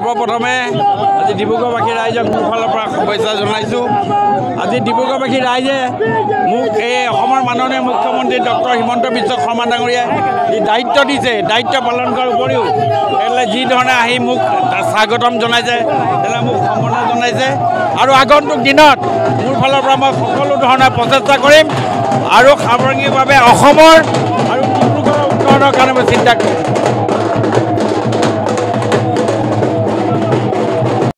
সৰ্বপ্ৰথমে আজি ডিব্ৰুগড়বাসী ৰাইজক মোৰ ফালৰ পৰা শুভেচ্ছা জনাইছোঁ। আজি ডিব্ৰুগড়বাসী ৰাইজে মোক এই অসমৰ মাননীয় মুখ্যমন্ত্ৰী ডক্টৰ হিমন্ত বিশ্ব শৰ্মা ডাঙৰীয়াই যি দায়িত্ব দিছে, দায়িত্ব পালন কৰাৰ উপৰিও যি ধৰণে আহি মোক স্বাগতম জনাইছে, মোক সম্বৰ্ধনা জনাইছে। আৰু আগন্তুক দিনত মোৰ ফালৰ পৰা মই সকলো ধৰণৰ প্ৰচেষ্টা কৰিম আৰু সামগ্ৰিকভাৱে অসমৰ আৰু ডিব্ৰুগড়ৰ উন্নয়নৰ কাৰণে মই চিন্তা কৰিম।